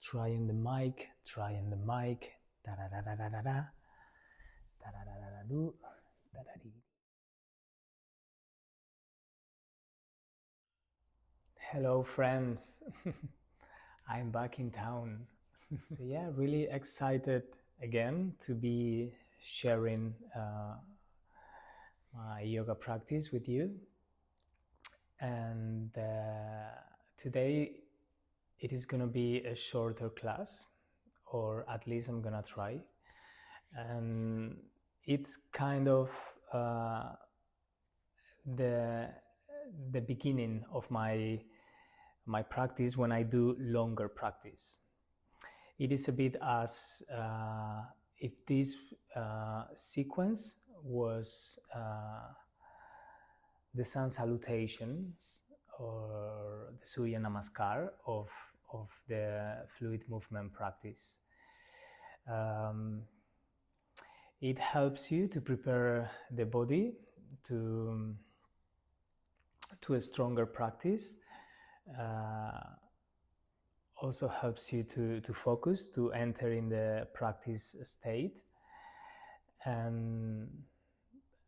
Trying the mic, trying the mic. Da da da da da da da. Da da da da da do. Da da dee. Hello, friends. I'm back in town. So yeah, really excited again to be sharing my yoga practice with you. And today it is going to be a shorter class, or at least I'm going to try. And it's kind of the beginning of my practice when I do longer practice. It is a bit as if this sequence was the sun salutations or the Surya Namaskar of the fluid movement practice. It helps you to prepare the body to a stronger practice. Also helps you to focus, to enter in the practice state.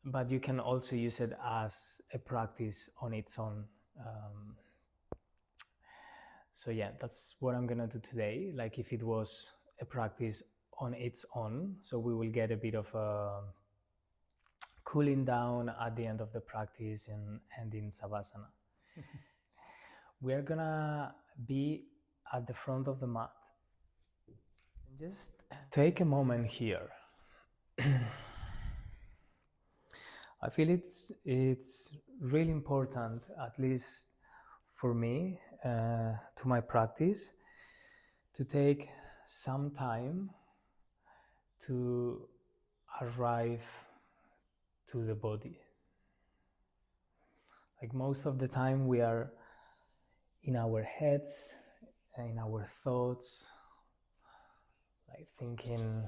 But you can also use it as a practice on its own. So yeah, that's what I'm gonna do today, like if it was a practice on its own. So we will get a bit of a cooling down at the end of the practice and in Savasana. We are gonna be at the front of the mat. Just take a moment here. I feel it's really important, at least for me, to my practice, to take some time to arrive to the body. Like most of the time we are in our heads, in our thoughts, like thinking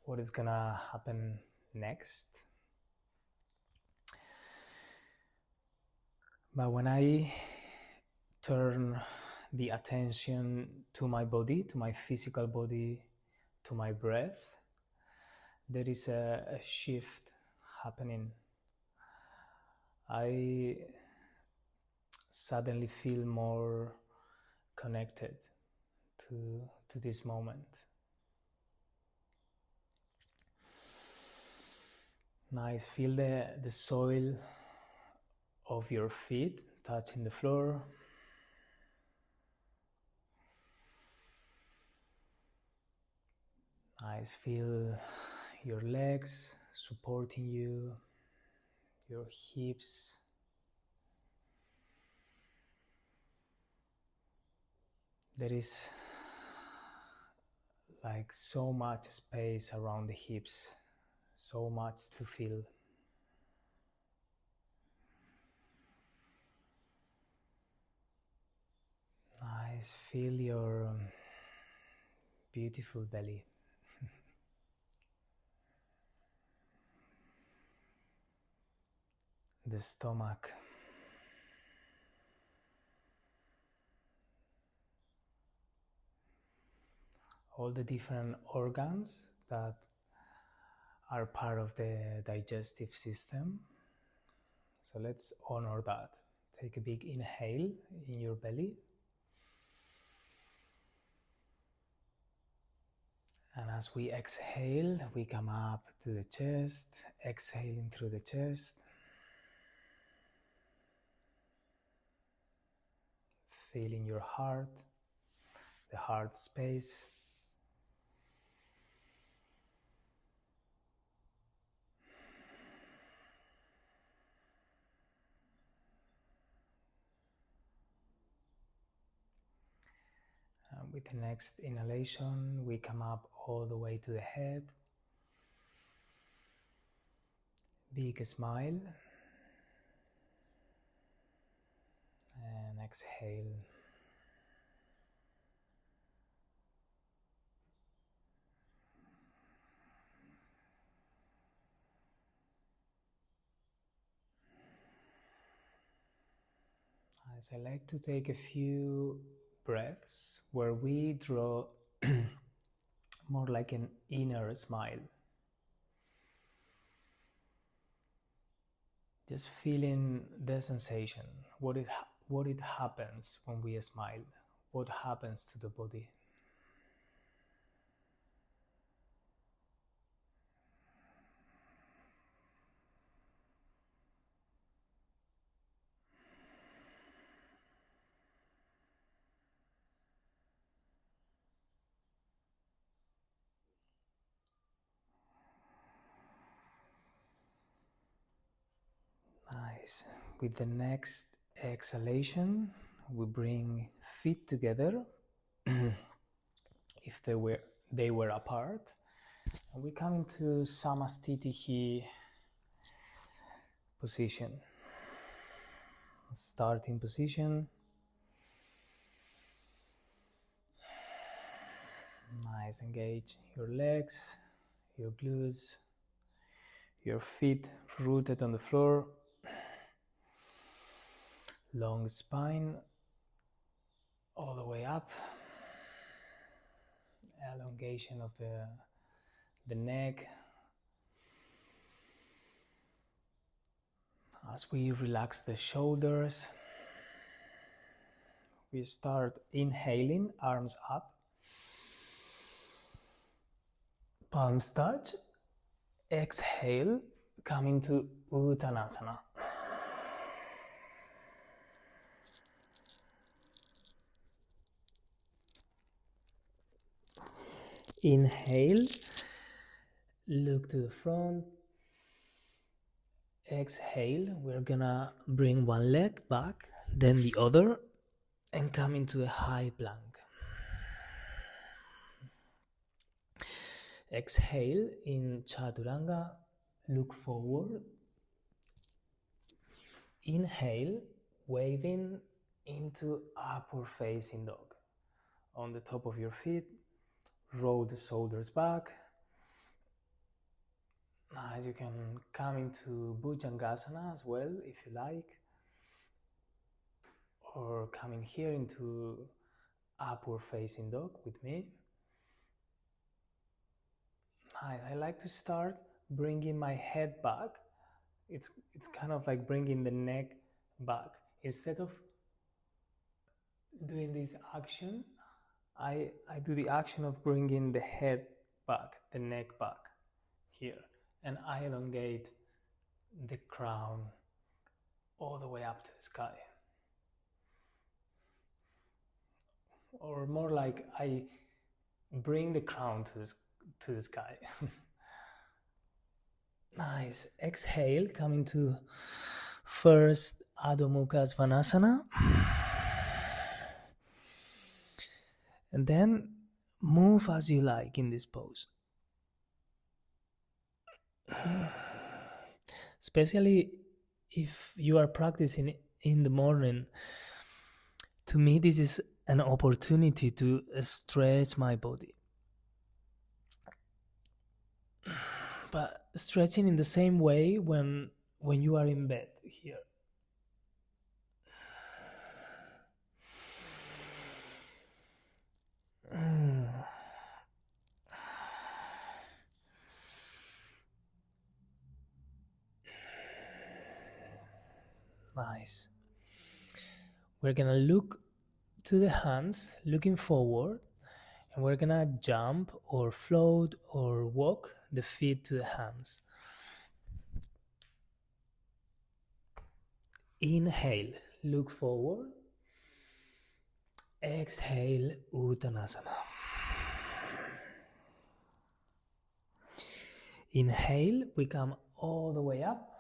what is gonna happen next. But when I turn the attention to my body, to my physical body, to my breath, there is a shift happening. I suddenly feel more connected to this moment. Nice, feel the soil of your feet touching the floor. Nice, feel your legs supporting you, your hips. There is like so much space around the hips, so much to feel. Nice, feel your beautiful belly. The stomach. All the different organs that are part of the digestive system. So let's honor that. Take a big inhale in your belly. And as we exhale, we come up to the chest, exhaling through the chest. Feeling your heart, the heart space. With the next inhalation, we come up all the way to the head. Big smile. And exhale. As I like to take a few breaths where we draw more like an inner smile. Just feeling the sensation, what it happens when we smile, what happens to the body. Nice. With the next exhalation, we bring feet together if they were apart, and we come into Samastitihi position. Starting position. Nice. Engage your legs, your glutes, your feet rooted on the floor. Long spine all the way up. Elongation of the neck. As we relax the shoulders, we start inhaling, arms up, palms touch. Exhale, come into Uttanasana. Inhale, look to the front. Exhale, we're gonna bring one leg back, then the other, and come into a high plank. Exhale in Chaturanga, look forward. Inhale, waving into upward facing dog. On the top of your feet, roll the shoulders back. Nice, you can come into Bhujangasana as well if you like, or coming here into upward facing dog with me. Nice, I like to start bringing my head back. It's kind of like bringing the neck back. Instead of doing this action, I do the action of bringing the head back, the neck back here, and I elongate the crown all the way up to the sky. Or more like I bring the crown to the sky. Nice. Exhale, come into first Adho Mukha Svanasana. And then move as you like in this pose. Especially if you are practicing in the morning, to me this is an opportunity to stretch my body. But stretching in the same way when you are in bed here. Nice. We're gonna look to the hands, looking forward, and we're gonna jump or float or walk the feet to the hands. Inhale, look forward. Exhale, Uttanasana. Inhale, we come all the way up.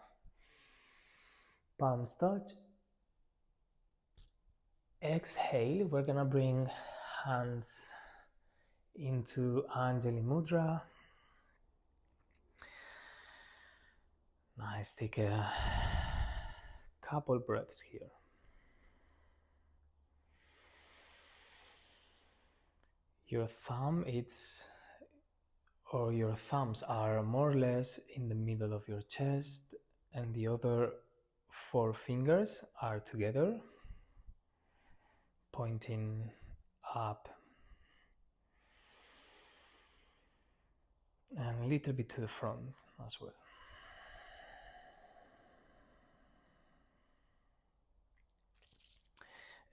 Palms touch. Exhale, we're gonna bring hands into Anjali Mudra. Nice, take a couple breaths here. Your thumbs are more or less in the middle of your chest, and the other 4 fingers are together, pointing up, and a little bit to the front as well.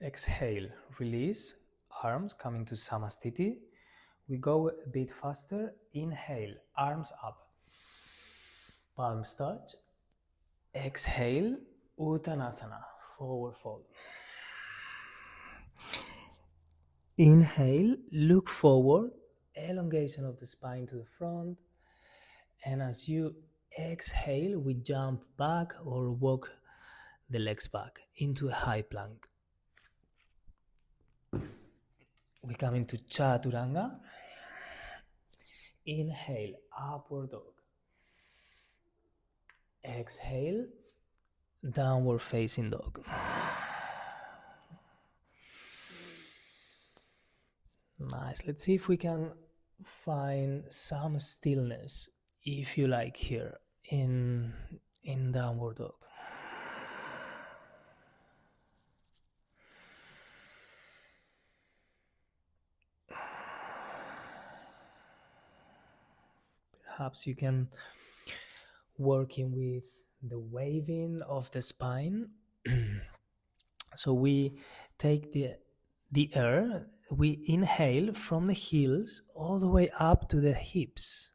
Exhale, release, arms coming to Samastiti. We go a bit faster. Inhale, arms up, palms touch. Exhale, Uttanasana, forward fold. Inhale, look forward, elongation of the spine to the front. And as you exhale, we jump back or walk the legs back into a high plank. We come into Chaturanga. Inhale, upward dog. Exhale, downward facing dog. Nice. Let's see if we can find some stillness, if you like, here in downward dog. Perhaps you can working with the waving of the spine. So we take the air, we inhale from the heels all the way up to the hips,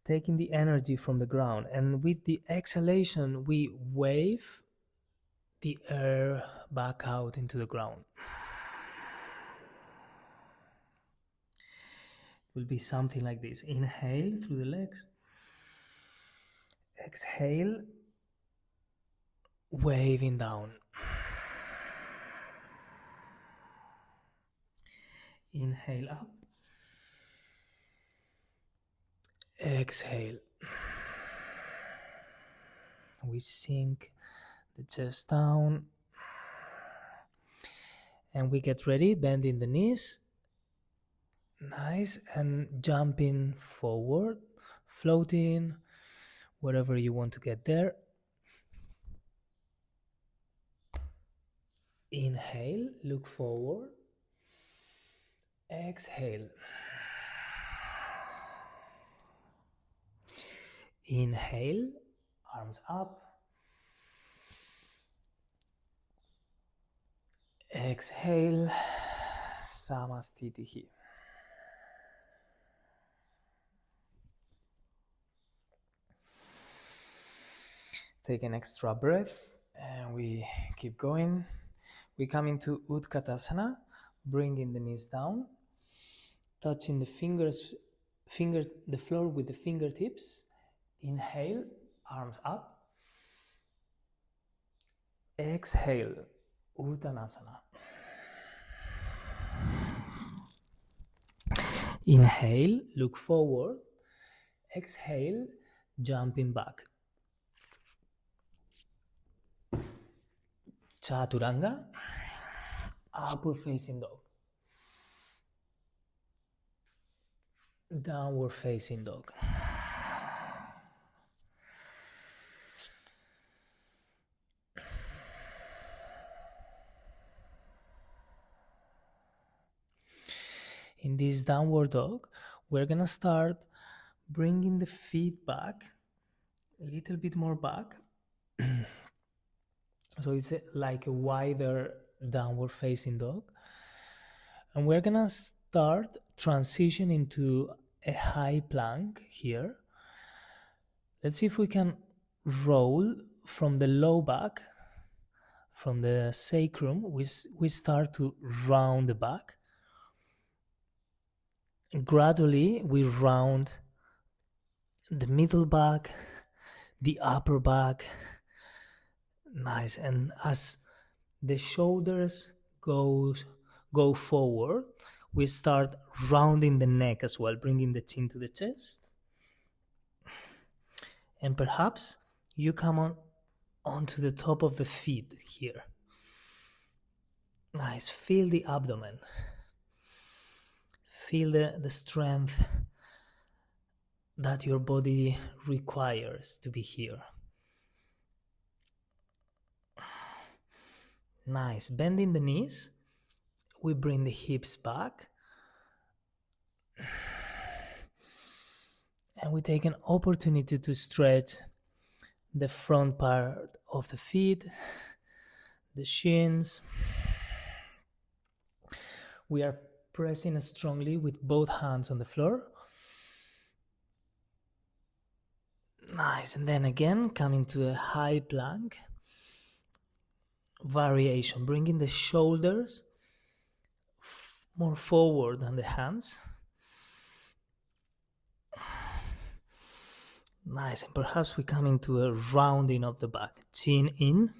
taking the energy from the ground, and with the exhalation we wave the air back out into the ground. It will be something like this. Inhale through the legs, exhale, waving down. Inhale up, exhale. We sink the chest down and we get ready, bending the knees. Nice. And jumping forward, floating, wherever you want to get there. Inhale, look forward. Exhale. Inhale, arms up. Exhale, Samastitihi. Take an extra breath and we keep going. We come into Utkatasana, bringing the knees down, touching the the floor with the fingertips. Inhale, arms up. Exhale, Uttanasana. Inhale, look forward. Exhale, jumping back. Chaturanga, upward facing dog. Downward facing dog. In this downward dog, we're gonna start bringing the feet back, a little bit more back. So it's like a wider downward facing dog. And we're gonna start transition into a high plank here. Let's see if we can roll from the low back, from the sacrum. We start to round the back. And gradually we round the middle back, the upper back. Nice. And as the shoulders go forward, we start rounding the neck as well, bringing the chin to the chest. And perhaps you come onto the top of the feet here. Nice. Feel the abdomen. Feel the strength that your body requires to be here. Nice. Bending the knees, we bring the hips back. And we take an opportunity to stretch the front part of the feet, the shins. We are pressing strongly with both hands on the floor. Nice. And then again, coming to a high plank variation, bringing the shoulders more forward than the hands. Nice. And perhaps we come into a rounding of the back, chin in.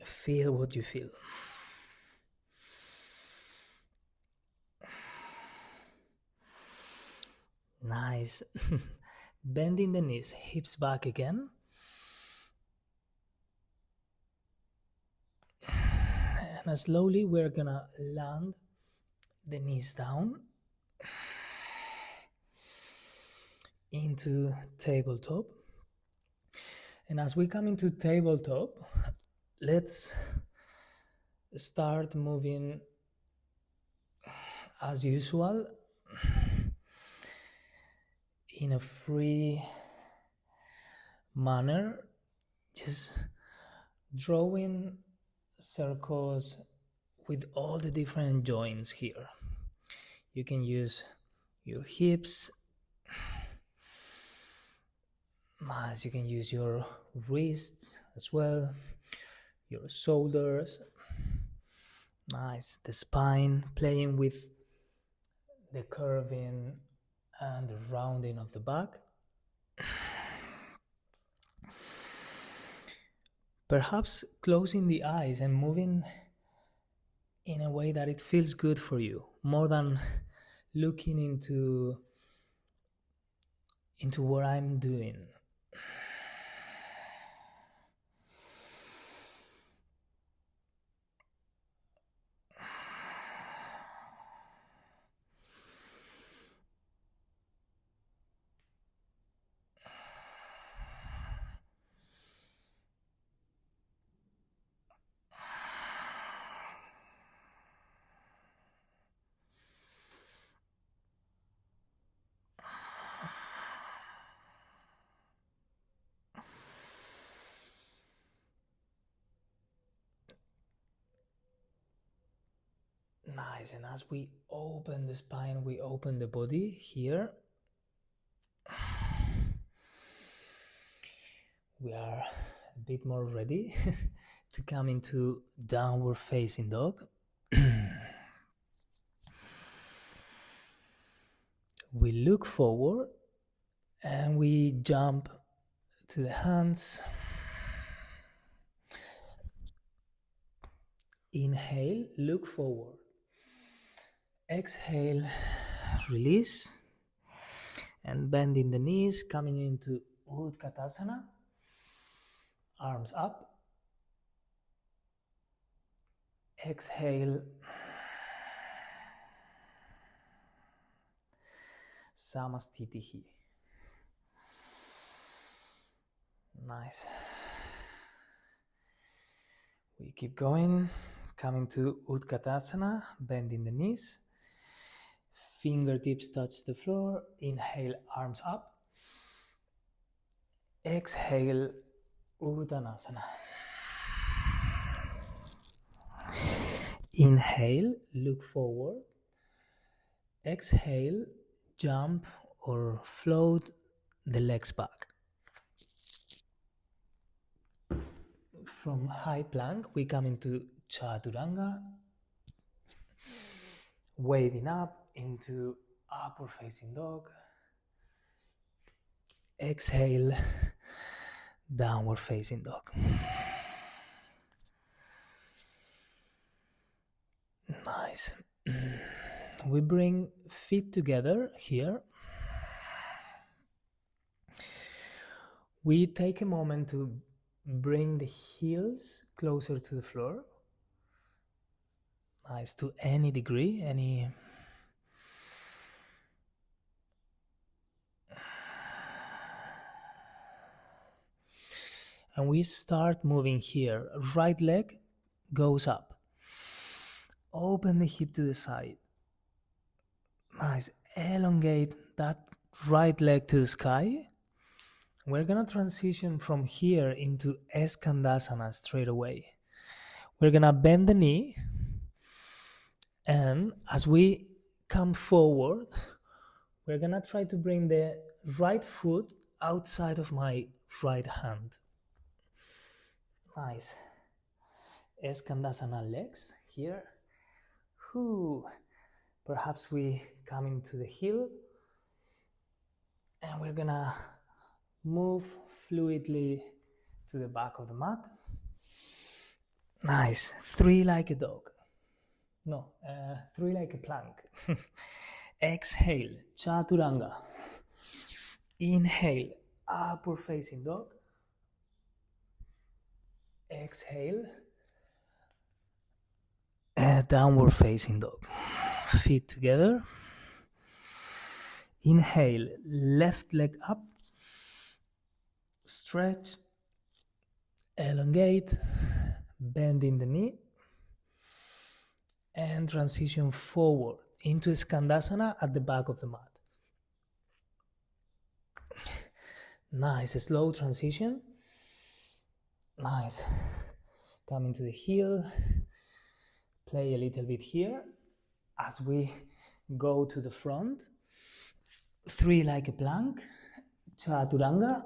Feel what you feel. Nice. Bending the knees, hips back again. And slowly we're gonna land the knees down into tabletop. And as we come into tabletop, let's start moving as usual in a free manner, just drawing circles with all the different joints here. You can use your hips, nice. You can use your wrists as well, your shoulders, nice. The spine, playing with the curving and the rounding of the back. Perhaps closing the eyes and moving in a way that it feels good for you, more than looking into what I'm doing. Nice. And as we open the spine, we open the body here. We are a bit more ready to come into downward facing dog. We look forward and we jump to the hands. Inhale, look forward. Exhale, release. And bending the knees, coming into Utkatasana. Arms up. Exhale. Samastitihi. Nice. We keep going, coming to Utkatasana, bending the knees. Fingertips touch the floor. Inhale, arms up. Exhale, Uttanasana. Inhale, look forward. Exhale, jump or float the legs back. From high plank, we come into Chaturanga, waving up into upward facing dog. Exhale, downward facing dog. Nice. We bring feet together here. We take a moment to bring the heels closer to the floor. Nice, to any degree, any. And we start moving here. Right leg goes up. Open the hip to the side. Nice. Elongate that right leg to the sky. We're gonna transition from here into Skandasana straight away. We're gonna bend the knee, and as we come forward, we're gonna try to bring the right foot outside of my right hand. Nice. Skandasana legs here. Perhaps we come into the heel, and we're gonna move fluidly to the back of the mat. Nice. 3 like a dog. No, 3 like a plank. Exhale, Chaturanga. Inhale, upward facing dog. Exhale, downward facing dog. Feet together. Inhale, left leg up. Stretch, elongate, bend in the knee, and transition forward into Skandasana at the back of the mat. Nice, slow transition. Nice. Come into the heel, play a little bit here as we go to the front. 3 like a plank, Chaturanga,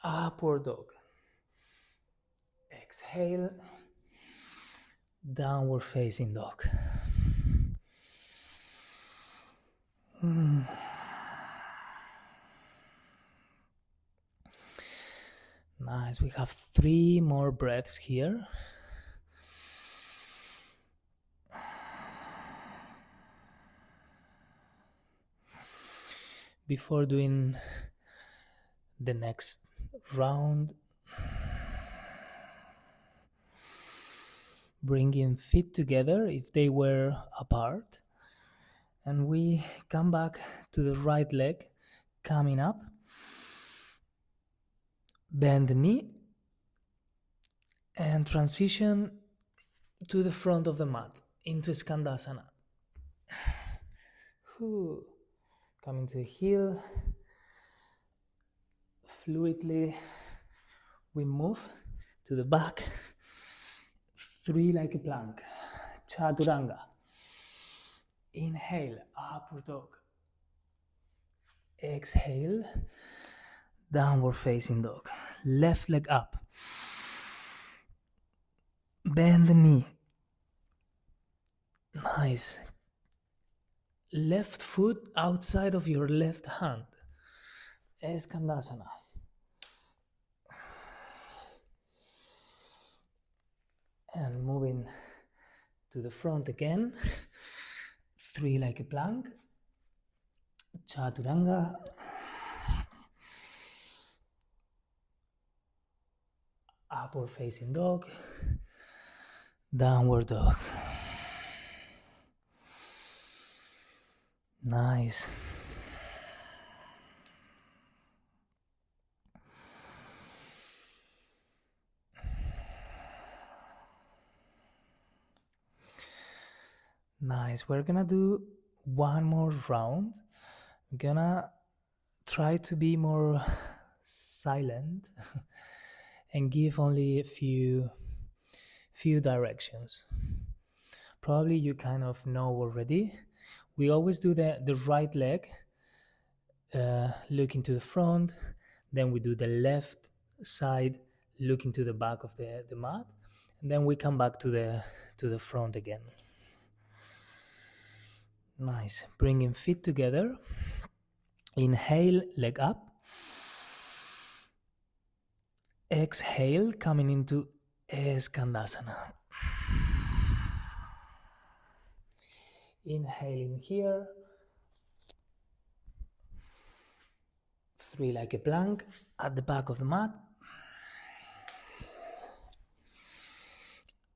upward dog. Exhale, downward facing dog. Nice, we have 3 more breaths here. Before doing the next round, bringing feet together if they were apart, and we come back to the right leg, coming up, bend the knee, and transition to the front of the mat into Skandasana. Coming to the heel, fluidly we move to the back. 3 like a plank, Chaturanga. Inhale, upward dog. Exhale, downward facing dog. Left leg up. Bend the knee. Nice. Left foot outside of your left hand. Skandasana. And moving to the front again. 3 like a plank. Chaturanga. Upward facing dog. Downward dog. Nice. Nice. We're gonna do one more round. I'm gonna try to be more silent and give only a few directions. Probably you kind of know already. We always do the right leg looking to the front, then we do the left side looking to the back of the mat, and then we come back to the front again. Nice. Bringing feet together. Inhale, leg up. Exhale, coming into Skandasana. Inhaling here. 3 like a plank at the back of the mat.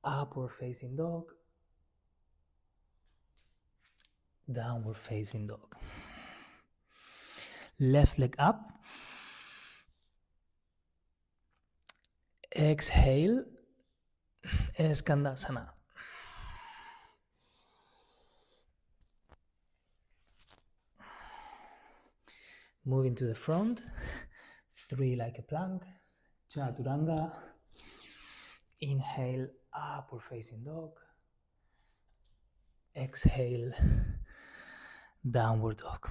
Upward facing dog. Downward facing dog. Left leg up. Exhale. Skandasana. Moving to the front, 3 like a plank, Chaturanga. Inhale, upward facing dog. Exhale, downward dog.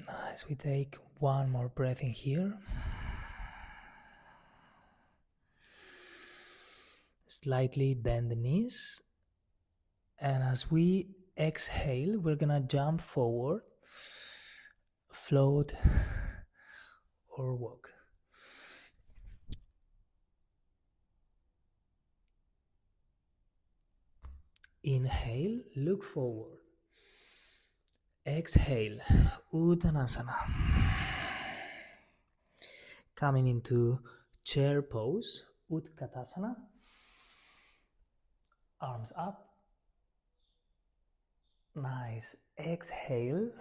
Nice, we take one more breath in here. Slightly bend the knees. And as we exhale, we're gonna jump forward, float, or walk. Inhale, look forward. Exhale, Uttanasana. Coming into chair pose, Utkatasana. Arms up. Nice. Exhale,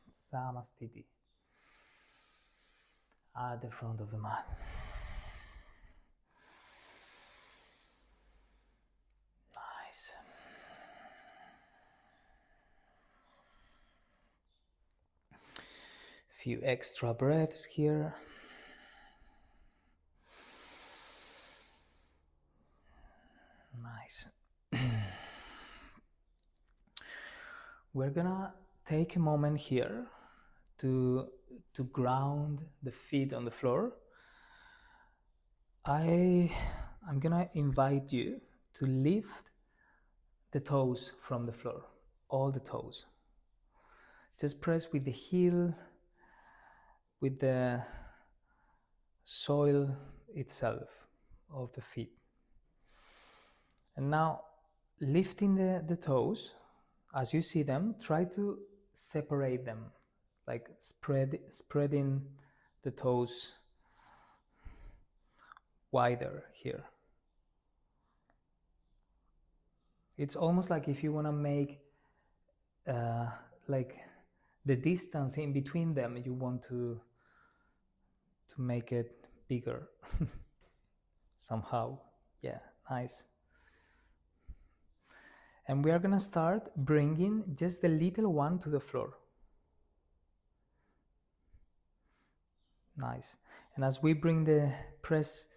Samastiti. At the front of the mat. Nice. Few extra breaths here. Nice. We're gonna take a moment here to ground the feet on the floor. I'm gonna invite you to lift the toes from the floor, all the toes. Just press with the heel, with the soil itself of the feet. And now, lifting the toes, as you see them, try to separate them, like spreading the toes wider here. It's almost like if you want to make like the distance in between them, you want to make it bigger somehow. Yeah, nice. And we are gonna start bringing just the little one to the floor. Nice. And as we bring the press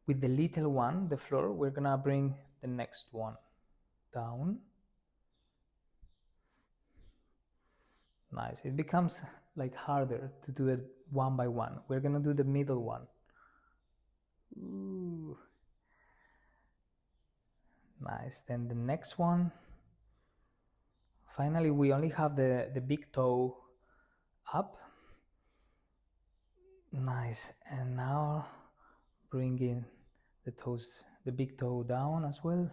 with the little one, the floor, we're gonna bring the next one down. Nice. It becomes like harder to do it one by one. We're gonna do the middle one. Ooh. Nice. Then the next one. Finally, we only have the big toe up. Nice. And now bringing the toes, the big toe down as well.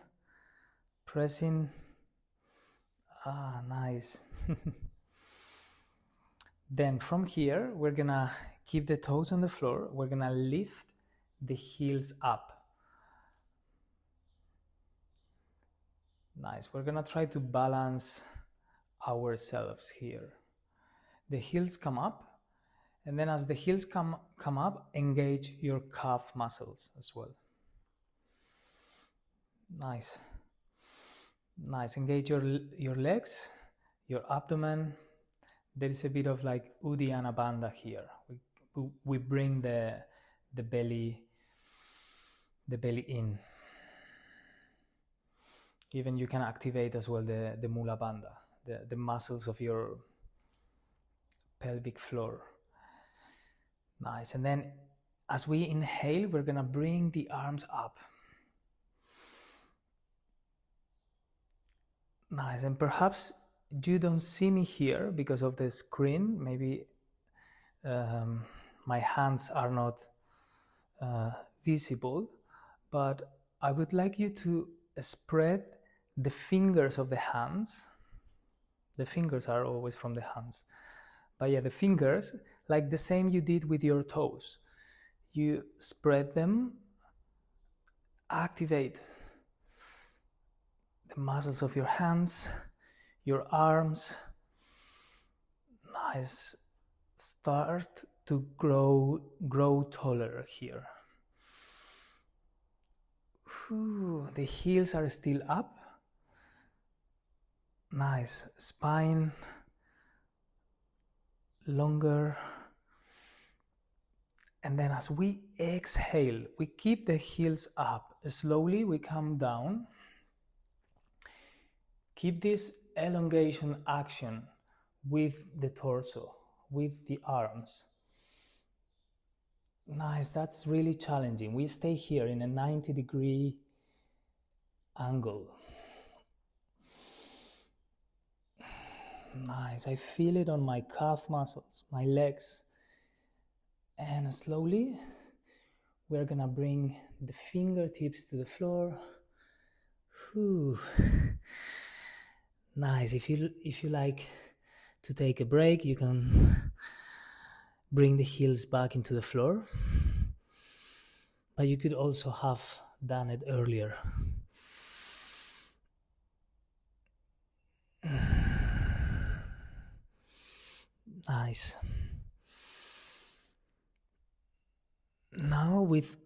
Pressing. Ah, nice. Then from here, we're gonna keep the toes on the floor. We're gonna lift the heels up. Nice. We're gonna try to balance ourselves here. The heels come up, and then as the heels come up, engage your calf muscles as well. Nice. Nice. Engage your legs, your abdomen. There is a bit of like Uddiyana Bandha here. We bring the belly in. Even you can activate as well the Mula Bandha, the muscles of your pelvic floor. Nice. And then as we inhale, we're gonna bring the arms up. Nice. And perhaps you don't see me here because of the screen. Maybe my hands are not visible, but I would like you to spread the fingers of the hands. The fingers are always from the hands, But yeah, the fingers, like the same you did with your toes. You spread them, activate the muscles of your hands, your arms. Nice. Start to grow taller here. Whew, the heels are still up. Nice. Spine longer. And then as we exhale, we keep the heels up. Slowly we come down. Keep this elongation action with the torso, with the arms. Nice, that's really challenging. We stay here in a 90-degree angle. Nice, I feel it on my calf muscles, my legs. And slowly, we're gonna bring the fingertips to the floor. Whew. Nice, if you like to take a break, you can bring the heels back into the floor. But you could also have done it earlier. Nice. Now with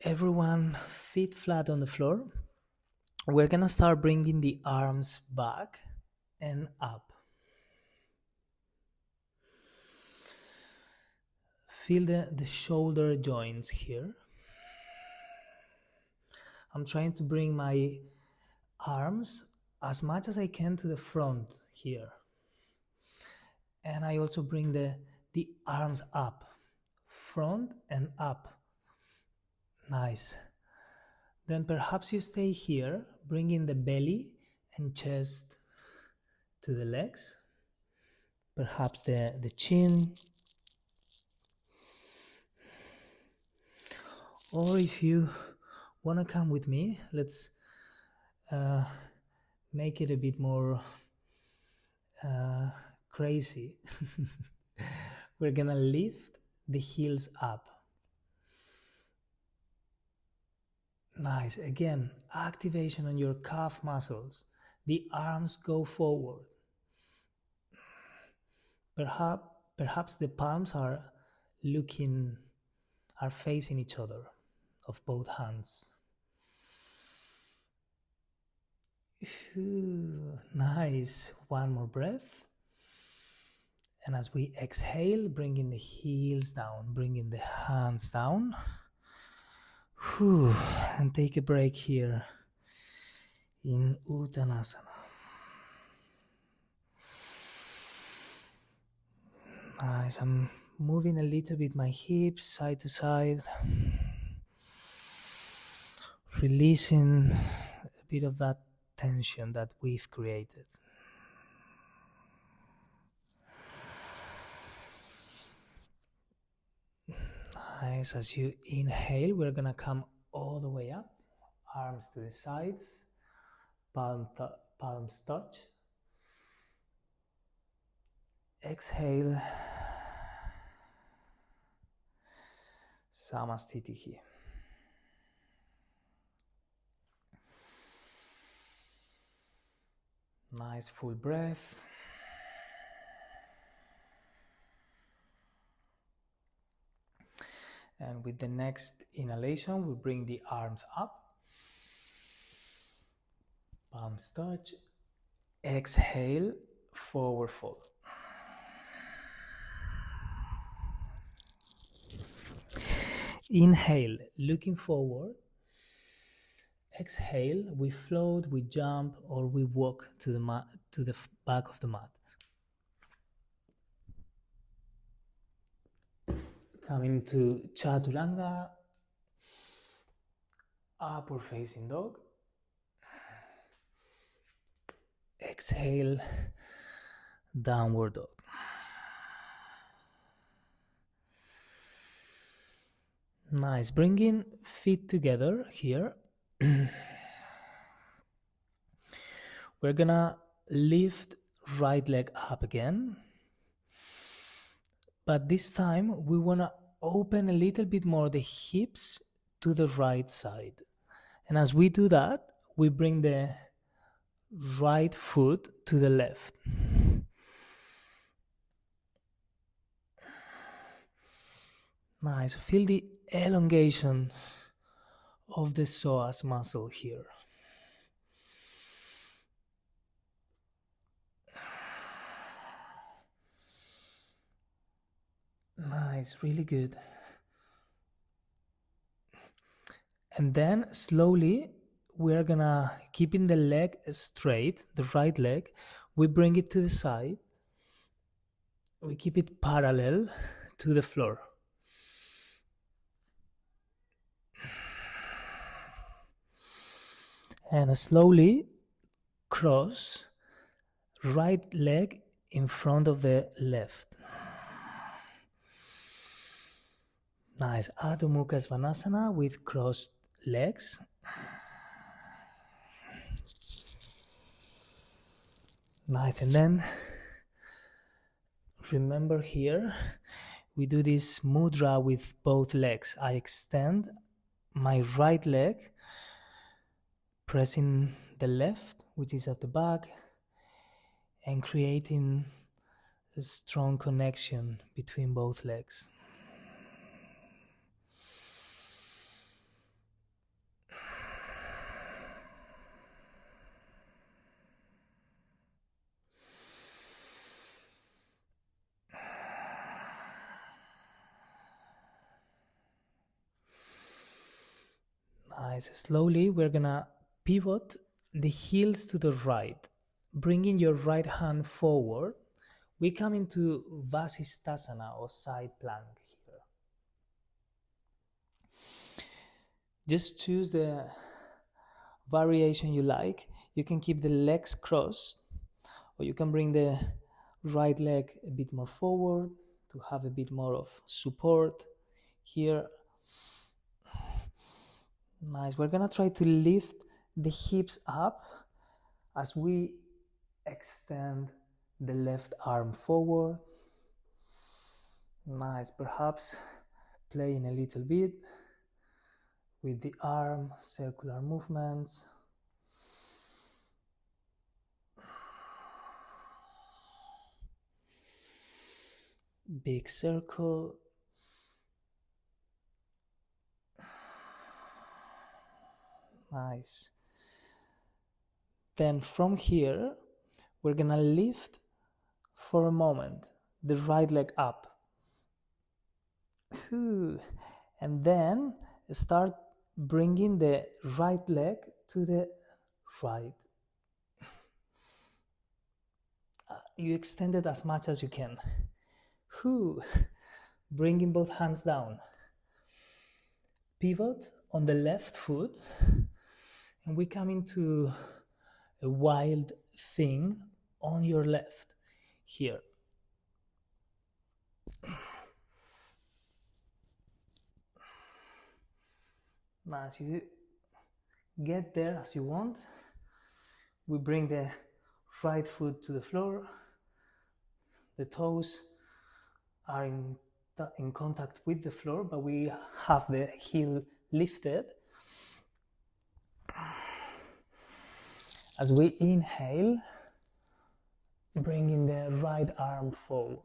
everyone feet flat on the floor, we're gonna start bringing the arms back and up. Feel the shoulder joints here. I'm trying to bring my arms as much as I can to the front here. And I also bring the arms up, front and up. Nice. Then perhaps you stay here, bringing the belly and chest to the legs. Perhaps the chin. Or if you want to come with me, let's make it a bit more crazy. We're gonna lift the heels up. Nice. Again, activation on your calf muscles. The arms go forward. Perhaps the palms are facing each other of both hands. Ooh, nice. One more breath. And as we exhale, bringing the heels down, bringing the hands down. Whew, and take a break here in Uttanasana. Nice. I'm moving a little bit my hips side to side, releasing a bit of that tension that we've created. Nice. As you inhale, we're gonna come all the way up, arms to the sides, palms touch. Exhale, Samastitihi. Nice full breath. And with the next inhalation, we bring the arms up. Palms touch. Exhale, forward fold. Inhale, looking forward. Exhale, we float, we jump, or we walk to the mat, to the back of the mat. Coming to Chaturanga, upward facing dog. Exhale, downward dog. Nice, bringing feet together here. We're gonna lift right leg up again. but this time we want to open a little bit more the hips to the right side. And as we do that, we bring the right foot to the left. Nice. Feel the elongation of the psoas muscle here. Nice, really good. And then slowly we're gonna, keeping the leg straight, the right leg, we bring it to the side. We keep it parallel to the floor. And slowly cross right leg in front of the left. Nice. Adho Mukha Svanasana with crossed legs. Nice. And then remember here, we do this mudra with both legs. I extend my right leg, pressing the left, which is at the back, and creating a strong connection between both legs. Nice. Slowly, we're gonna pivot the heels to the right, bringing your right hand forward. We come into Vasisthasana or side plank here. Just choose the variation you like. You can keep the legs crossed, or you can bring the right leg a bit more forward to have a bit more of support here. Nice. We're gonna try to lift the hips up as we extend the left arm forward. Nice. Perhaps playing a little bit with the arm, circular movements. Big circle. Nice. Then from here, we're gonna lift for a moment the right leg up. And then start bringing the right leg to the right. You extend it as much as you can. Bringing both hands down. Pivot on the left foot, and we come into a wild thing on your left here. Now, as you get there as you want, we bring the right foot to the floor. The toes are in contact with the floor, but we have the heel lifted. As we inhale, bringing the right arm forward.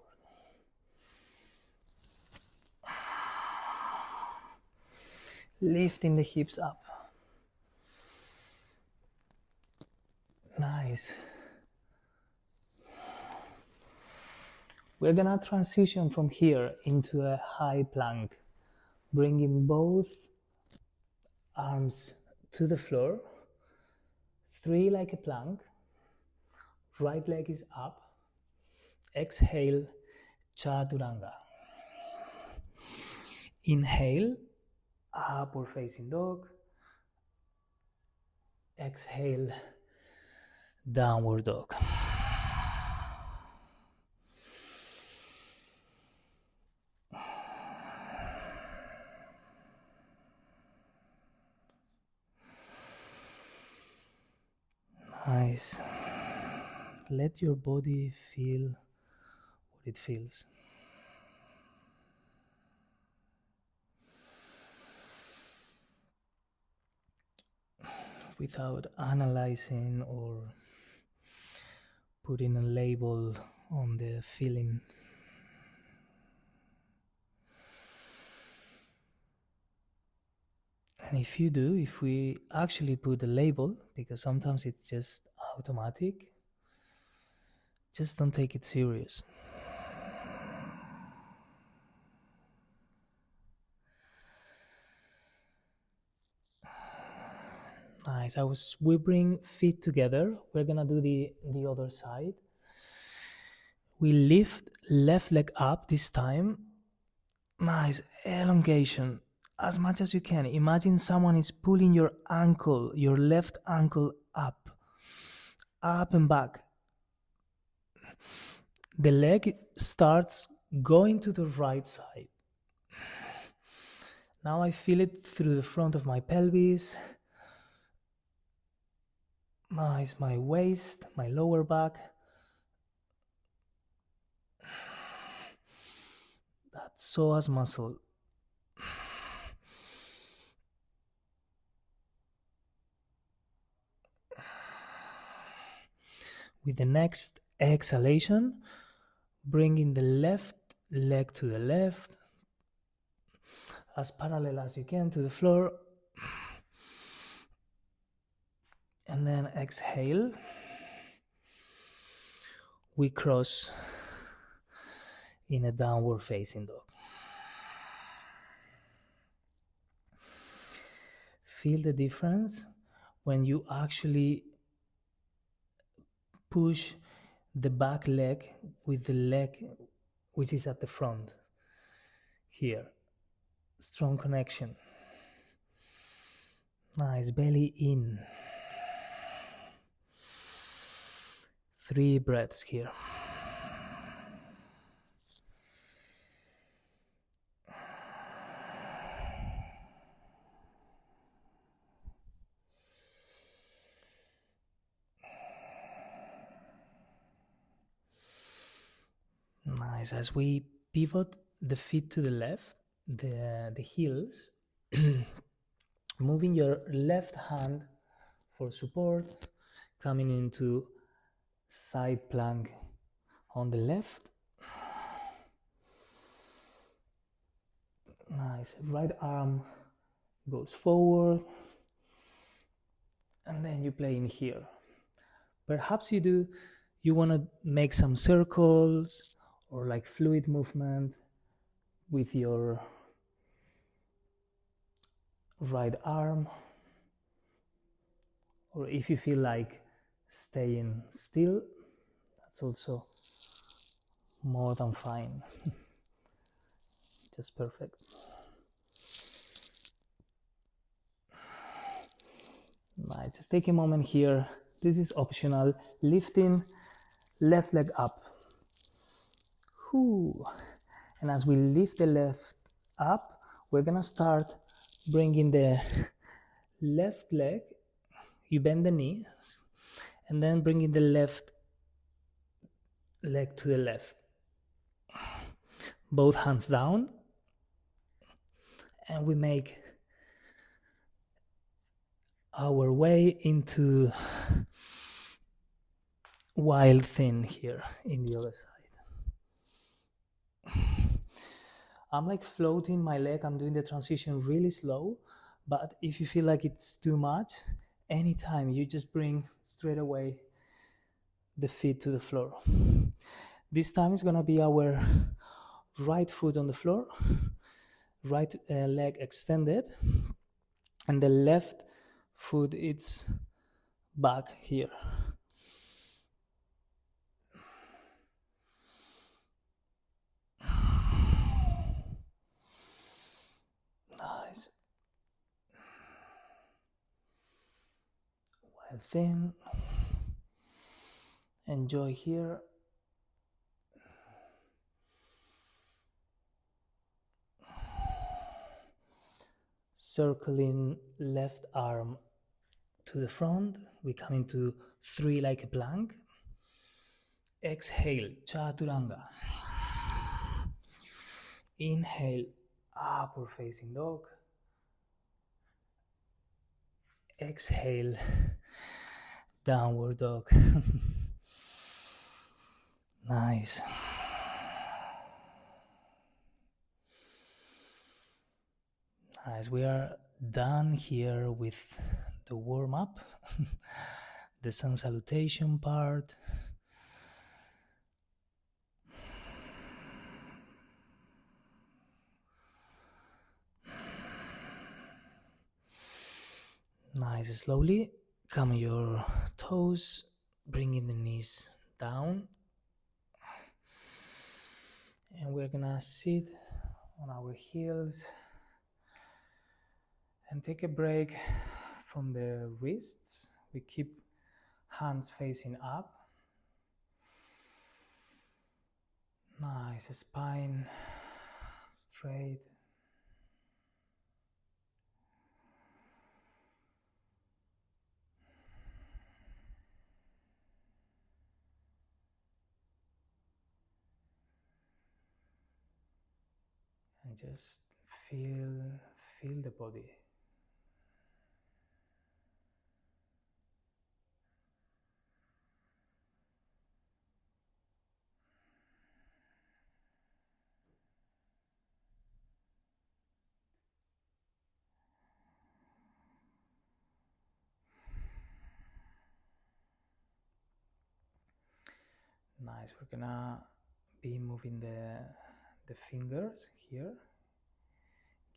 Lifting the hips up. Nice. We're gonna transition from here into a high plank, bringing both arms to the floor, 3 like a plank, right leg is up, exhale, Chaturanga. Inhale, upward facing dog, exhale, downward dog. Nice. Let your body feel what it feels. without analyzing or putting a label on the feeling. And if you do, if we actually put a label, because sometimes it's just automatic, just don't take it serious. Nice. We bring feet together. We're gonna do the other side. We lift left leg up this time. Nice elongation as much as you can. Imagine someone is pulling your ankle, your left ankle up and back. The leg starts going to the right side. Now I feel it through the front of my pelvis. Nice, my waist, my lower back. That psoas muscle. With the next exhalation, bringing the left leg to the left, as parallel as you can to the floor. And then exhale. We cross in a downward facing dog. Feel the difference when you actually push the back leg with the leg which is at the front. Here, strong connection. Nice, belly in. 3 breaths here. Nice. As we pivot the feet to the left, the heels, moving your left hand for support, coming into side plank on the left. Nice. Right arm goes forward, and then you play in here. Perhaps you want to make some circles or like fluid movement with your right arm, or if you feel like staying still, that's also more than fine. Just perfect. Right, just take a moment here. This is optional. Lifting left leg up. Whew. And as we lift the left up, we're gonna start bringing the left leg. You bend the knees, and then bringing the left leg to the left. Both hands down, and we make our way into wild thing here in the other side. I'm like floating my leg. I'm doing the transition really slow, but if you feel like it's too much, anytime you just bring straight away the feet to the floor. This time it's gonna be our right foot on the floor, right leg extended, and the left foot it's back here. Nice. Wild thing. Enjoy here. Circling left arm to the front. We come into 3 like a plank. Exhale, chaturanga. Inhale, upward facing dog. Exhale, downward dog. Nice. Nice. We are done here with the warm-up, the sun salutation part. Nice. Slowly come your toes, bringing the knees down. And we're gonna sit on our heels and take a break from the wrists. We keep hands facing up. Nice, spine straight. And just feel the body. Nice, we're gonna be moving the fingers here.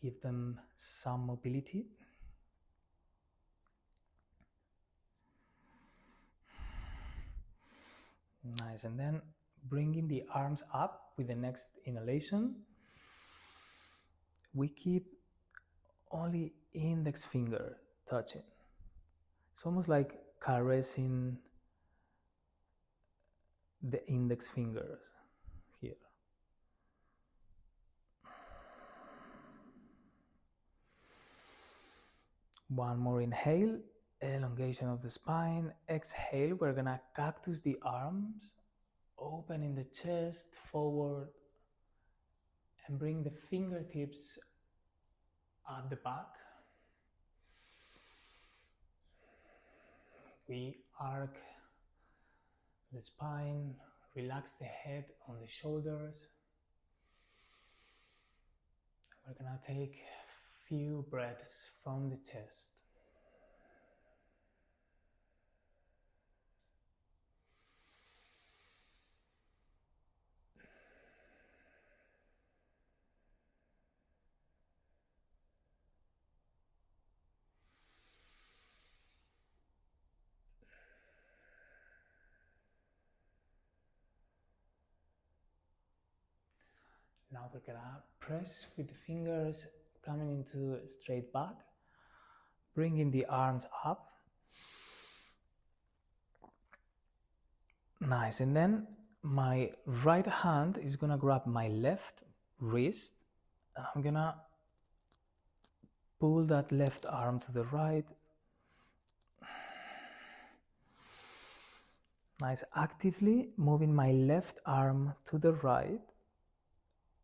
Give them some mobility. Nice, and then bringing the arms up with the next inhalation. We keep only index finger touching. It's almost like caressing the index fingers here. One more inhale, elongation of the spine. Exhale, we're gonna cactus the arms, opening the chest forward, and bring the fingertips at the back. We arc the spine, relax the head on the shoulders. We're gonna take a few breaths from the chest. Now we're gonna press with the fingers coming into straight back, bringing the arms up. Nice, and then my right hand is gonna grab my left wrist, and I'm gonna pull that left arm to the right. Nice, actively moving my left arm to the right,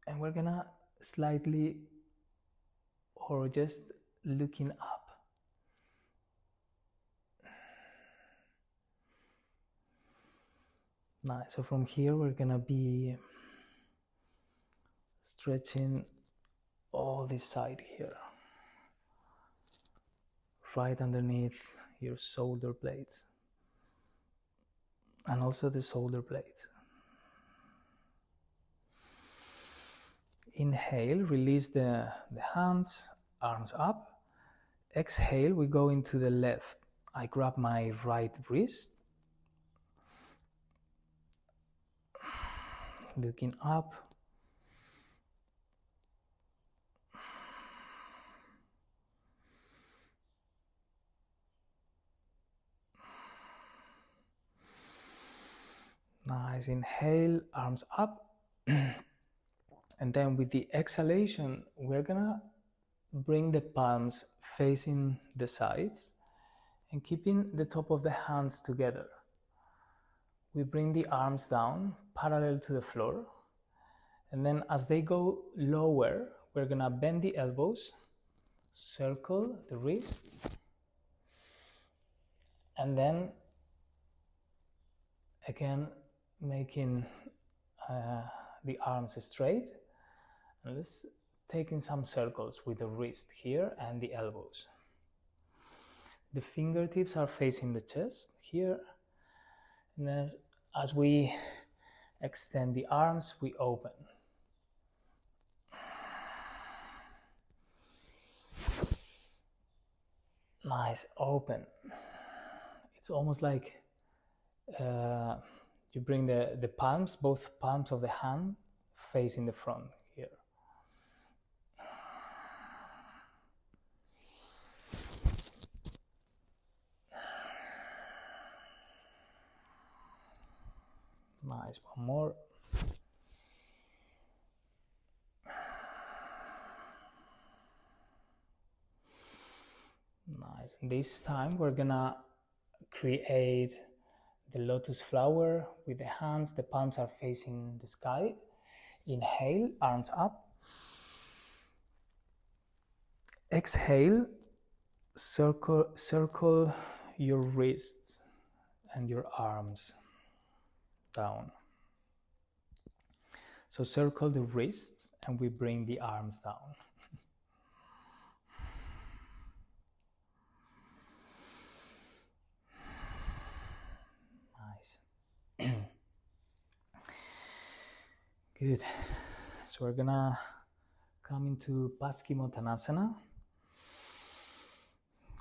and we're gonna slightly, or just looking up. Nice, so from here we're gonna be stretching all this side here, right underneath your shoulder blades, and also the shoulder blades. Inhale, release the hands, arms up. Exhale, we go into the left. I grab my right wrist, looking up. Nice, inhale, arms up. And then with the exhalation, we're gonna bring the palms facing the sides and keeping the top of the hands together. We bring the arms down parallel to the floor, and then as they go lower, we're gonna bend the elbows, circle the wrist, And then again, making the arms straight, and let's take in some circles with the wrist here and the elbows. The fingertips are facing the chest here, and as we extend the arms, we open. Nice, open. It's almost like you bring the palms, both palms of the hands facing the front here. Nice, one more. Nice, and this time we're gonna create the lotus flower with the hands, the palms are facing the sky. Inhale, arms up. Exhale, circle your wrists and your arms down. So circle the wrists and we bring the arms down. Nice. Good. So we're gonna come into Paschimottanasana,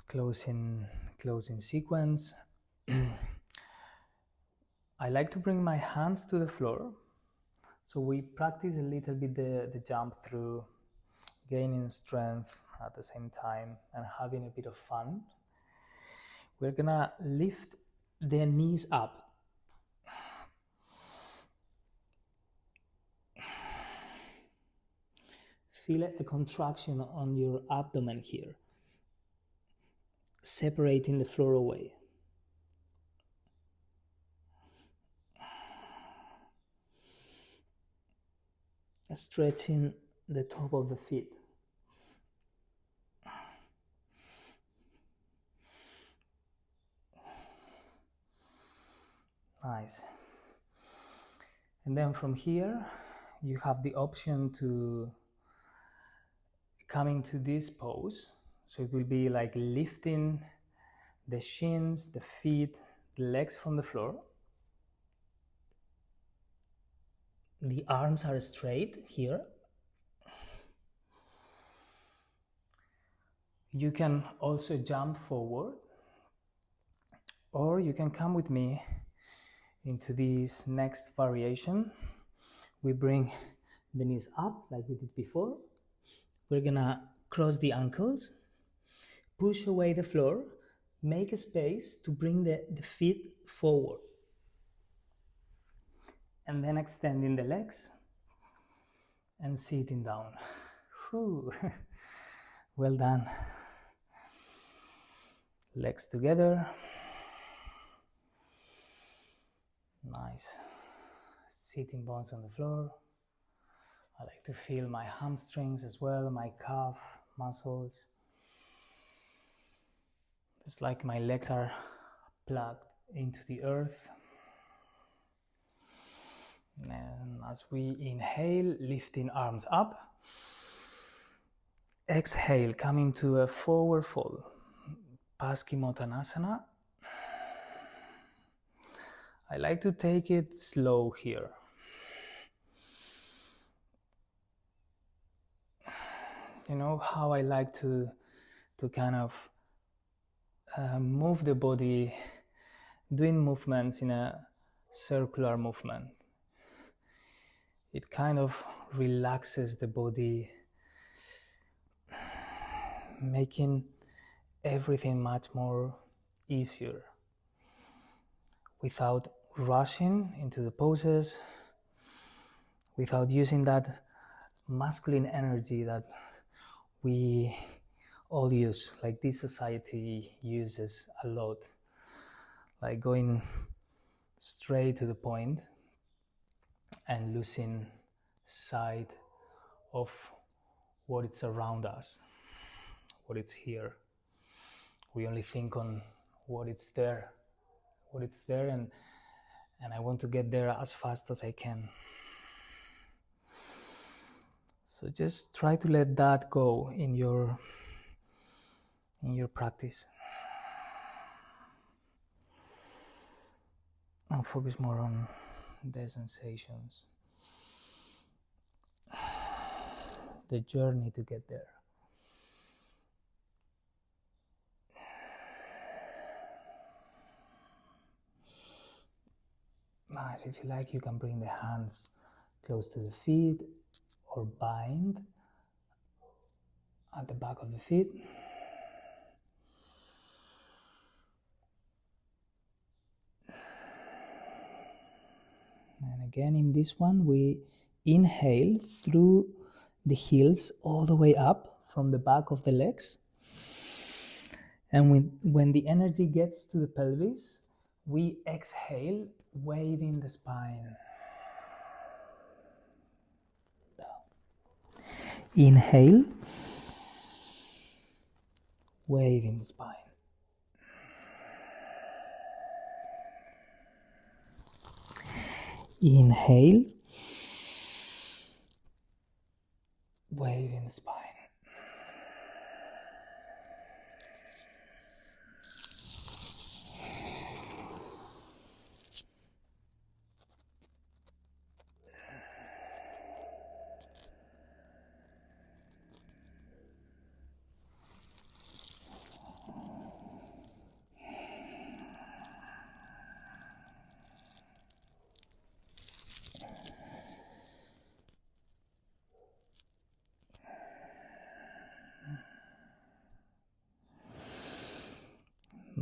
closing sequence. I like to bring my hands to the floor. So we practice a little bit the jump through, gaining strength at the same time and having a bit of fun. We're gonna lift the knees up. Feel a contraction on your abdomen here, separating the floor away. Stretching the top of the feet. Nice. And then from here, you have the option to come into this pose. So it will be like lifting the shins, the feet, the legs from the floor. The arms are straight here. You can also jump forward, or you can come with me into this next variation. We bring the knees up like we did before. We're gonna cross the ankles, push away the floor, make a space to bring the feet forward. And then extending the legs and sitting down. Whew. Well done. Legs together. Nice. Sitting bones on the floor. I like to feel my hamstrings as well, my calf muscles. It's like my legs are plugged into the earth. And as we inhale, lifting arms up. Exhale, coming to a forward fold. Paschimottanasana. I like to take it slow here. You know how I like to kind of move the body, doing movements in a circular movement. It kind of relaxes the body, making everything much more easier without rushing into the poses, without using that masculine energy that we all use, like this society uses a lot, like going straight to the point and losing sight of what is around us, what is here. We only think on what it's there, and I want to get there as fast as I can. So just try to let that go in your practice, and focus more on the sensations, the journey to get there. Nice. If you like, you can bring the hands close to the feet or bind at the back of the feet. And again, in this one, we inhale through the heels all the way up from the back of the legs. And when the energy gets to the pelvis, we exhale, waving the spine. Down. Inhale, waving the spine. Inhale, waving the spine.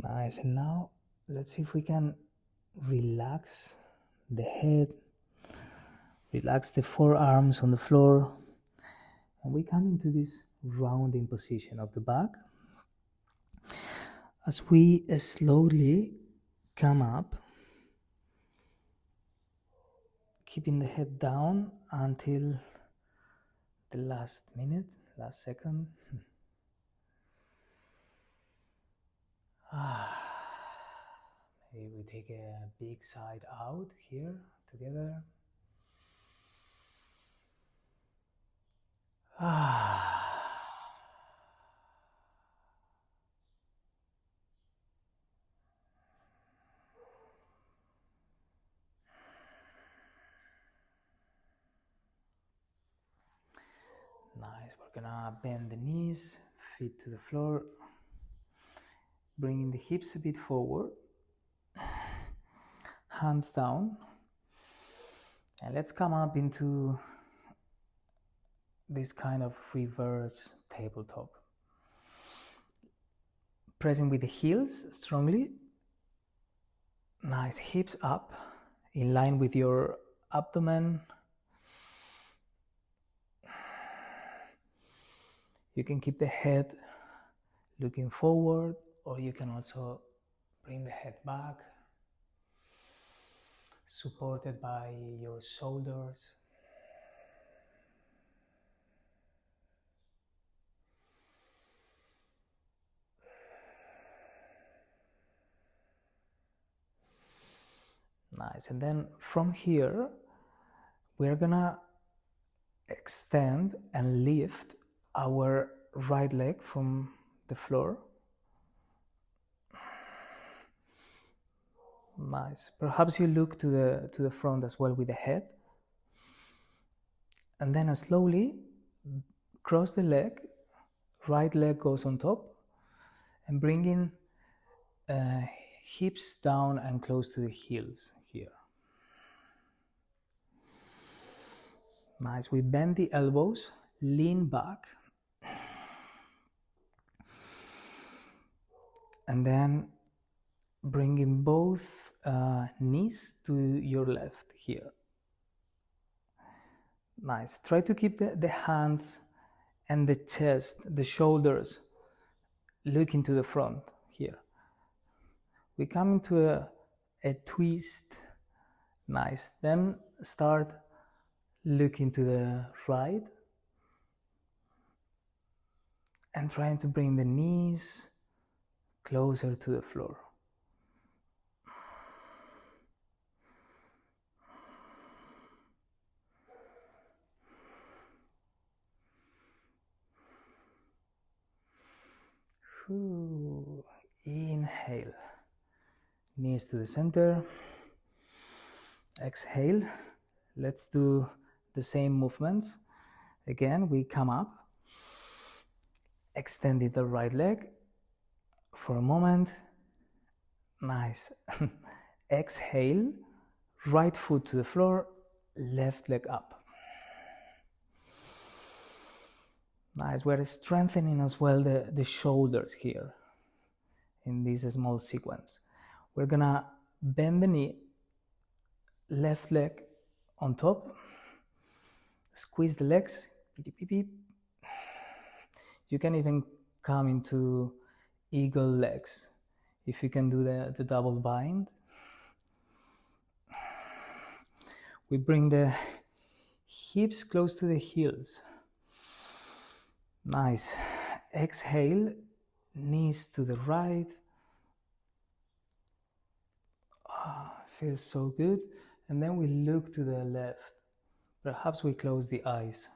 Nice. And now let's see if we can relax the head, relax the forearms on the floor, and we come into this rounding position of the back. As we slowly come up, keeping the head down until the last minute, last second. Maybe we take a big side out here together. Nice. We're gonna bend the knees, feet to the floor, bringing the hips a bit forward, hands down, and let's come up into this kind of reverse tabletop. Pressing with the heels strongly. Nice, hips up, in line with your abdomen. You can keep the head looking forward, or you can also bring the head back, supported by your shoulders. Nice. And then from here, we're gonna extend and lift our right leg from the floor. Nice. Perhaps you look to the front as well with the head. And then slowly cross the leg, right leg goes on top, and bringing hips down and close to the heels here. Nice. We bend the elbows, lean back, and then bringing both knees to your left here. Nice. Try to keep the hands and the chest, the shoulders looking to the front here. We come into a twist. Nice. Then start looking to the right and trying to bring the knees closer to the floor. Inhale, knees to the center. Exhale. Let's do the same movements. Again, we come up, extending the right leg for a moment. Nice. Exhale, right foot to the floor, left leg up. Nice. We're strengthening as well the shoulders here in this small sequence. We're gonna bend the knee, left leg on top, squeeze the legs. You can even come into eagle legs if you can do the double bind. We bring the hips close to the heels. Nice. Exhale, knees to the right. Feels so good. And then we look to the left. Perhaps we close the eyes.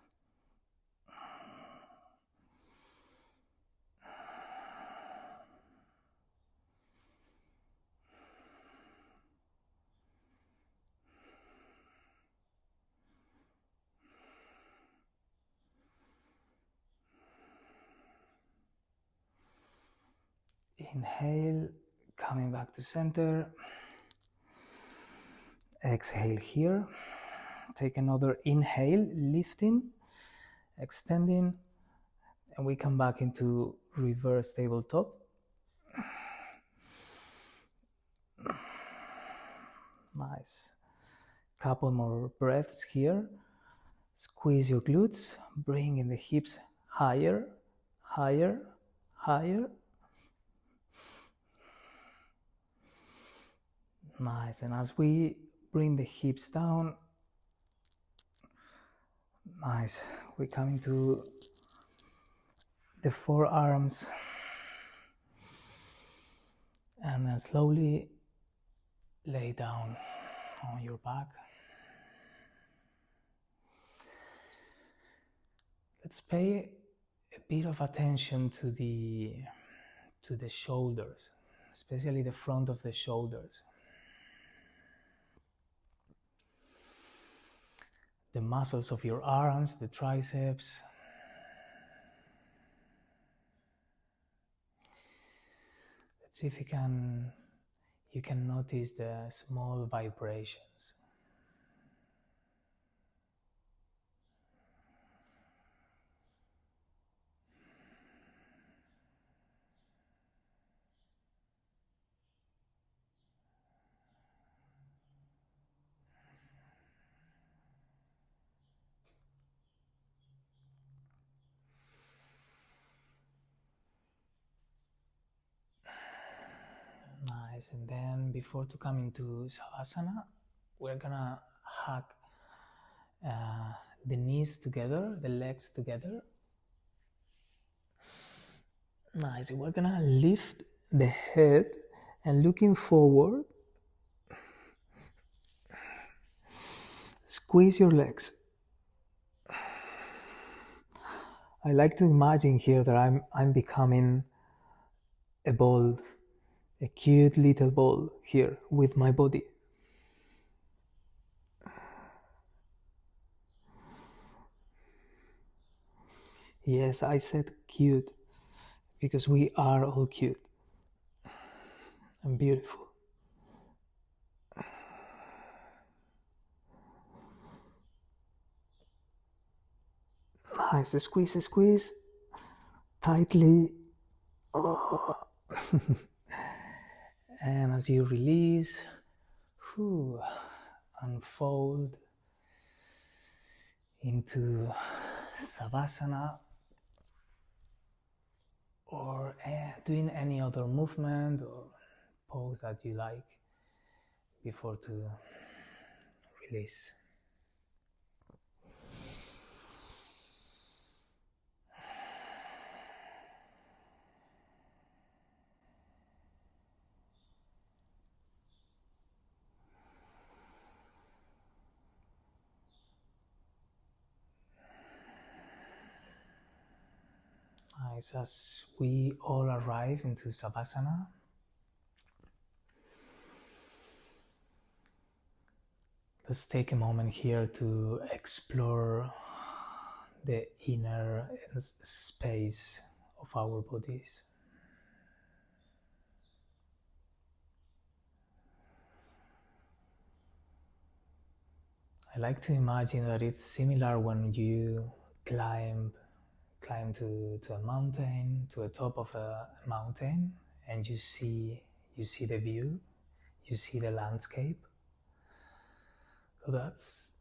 Inhale, coming back to center. Exhale here. Take another inhale, lifting, extending, and we come back into reverse tabletop. Nice. Couple more breaths here. Squeeze your glutes, bring in the hips higher, higher, higher. Nice. And as we bring the hips down, nice, we come into the forearms and slowly lay down on your back. Let's pay a bit of attention to the shoulders, especially the front of the shoulders. The muscles of your arms, the triceps. Let's see if you can notice the small vibrations. Nice. And then before to come into Savasana, we're gonna hug the knees together, the legs together. Nice. We're gonna lift the head and looking forward, squeeze your legs. I like to imagine here that I'm becoming a ball, a cute little ball here with my body. Yes, I said cute because we are all cute and beautiful. Nice, squeeze tightly. Oh. And as you release, unfold into Savasana, or doing any other movement or pose that you like before to release. Nice. As we all arrive into Savasana, let's take a moment here to explore the inner space of our bodies. I like to imagine that it's similar when you climb to a mountain, to the top of a mountain, and you see the view, you see the landscape. So that's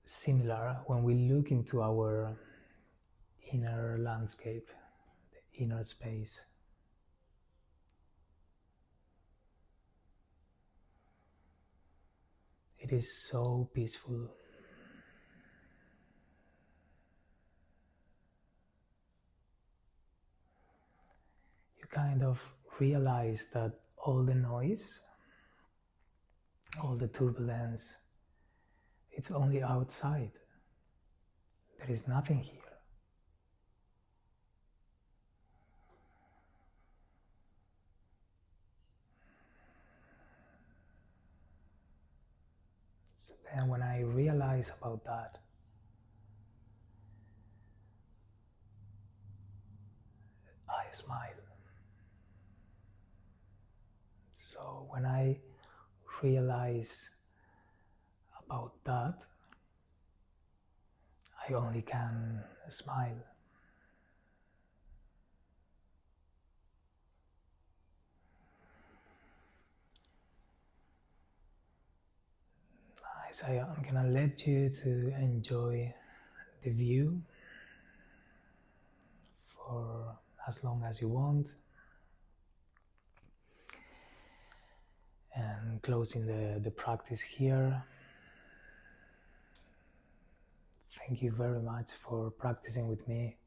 similar when we look into our inner landscape, the inner space. It is so peaceful. You kind of realize that all the noise, all the turbulence, it's only outside. There is nothing here. So then when I realize about that, I smile. So when I realize about that, I only can smile. Nice. I'm gonna let you to enjoy the view for as long as you want. And closing the practice here. Thank you very much for practicing with me.